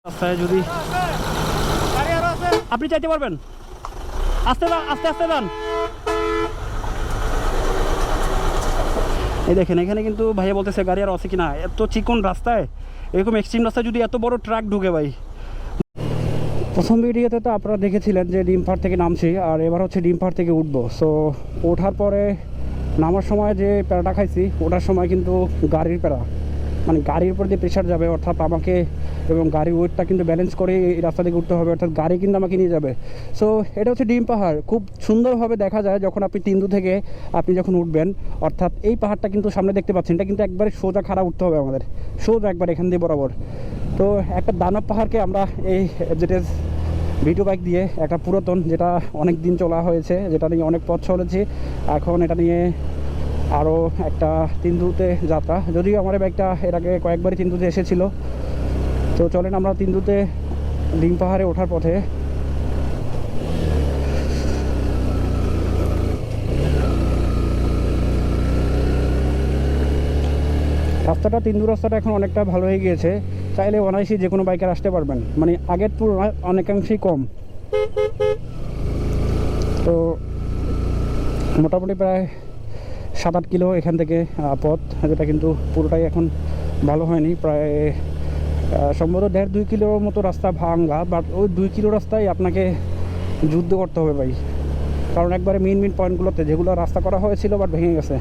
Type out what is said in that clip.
রাস্তায় যদি আপনি চাইতে পারবেন, আস্তে আস্তে আস্তে যান। এই দেখেন এখানে কিন্তু ভাইয়া বলতেছে গাড়ি আর আছে কিনা, এত চিকন রাস্তায় এরকম এক্সট্রিম রাস্তায় যদি এত বড় ট্রাক ঢুকে ভাই। প্রথম ভিডিওতে তো আপনারা দেখেছিলেন যে ডিম পাহাড় থেকে নামছি, আর এবার হচ্ছে ডিম পাহাড় থেকে উঠবো। সো ওঠার পরে নামার সময় যে প্যারাটা খাইছি, ওঠার সময় কিন্তু গাড়ির প্যারা, মানে গাড়ির উপর দিয়ে প্রেশার যাবে, অর্থাৎ আমাকে এবং গাড়ির ওয়েটটা কিন্তু ব্যালেন্স করে এই রাস্তা থেকে উঠতে হবে, অর্থাৎ গাড়ি কিন্তু আমাকে নিয়ে যাবে। সো এটা হচ্ছে ডিম পাহাড়, খুব সুন্দরভাবে দেখা যায় যখন আপনি তিন্দু থেকে আপনি যখন উঠবেন। অর্থাৎ এই পাহাড়টা কিন্তু সামনে দেখতে পাচ্ছেন, এটা কিন্তু একবারে সোজা খাড়া উঠতে হবে আমাদের, সোজা একবার এখান দিয়ে বরাবর। তো একটা দানব পাহাড়কে আমরা এই এফজেডএস ভিডিও বাইক দিয়ে, একটা পুরাতন, যেটা অনেক দিন চলা হয়েছে, যেটা নিয়ে অনেক পথ চলেছি, এখন এটা নিয়ে আরও একটা তিন্দুতে যাত্রা। যদিও আমার এই বাইকটা এর আগে কয়েকবারই তিন্দুতে এসেছিলো। তো চলেন আমরা তিন্দুতে ডিম পাহাড়ে ওঠার পথে। রাস্তাটা, তিন্দু রাস্তাটা এখন অনেকটা ভালো হয়ে গিয়েছে, চাইলে অনায়াসই যে কোনো বাইকার আসতে পারবেন, মানে আগের তুলনায় অনেকাংশেই কম। তো মোটামুটি প্রায় 7-8 কিলো এখান থেকে পথ, যেটা কিন্তু পুরোটাই এখন ভালো হয়নি, প্রায় সম্ভবত 1.5-2 কিলোর মতো রাস্তা ভাঙা। বাট ওই 2 কিলো রাস্তায় আপনাকে যুদ্ধ করতে হবে ভাই, কারণ একবারে মেন পয়েন্টগুলোতে যেগুলো রাস্তা করা হয়েছিল বাট ভেঙে গেছে,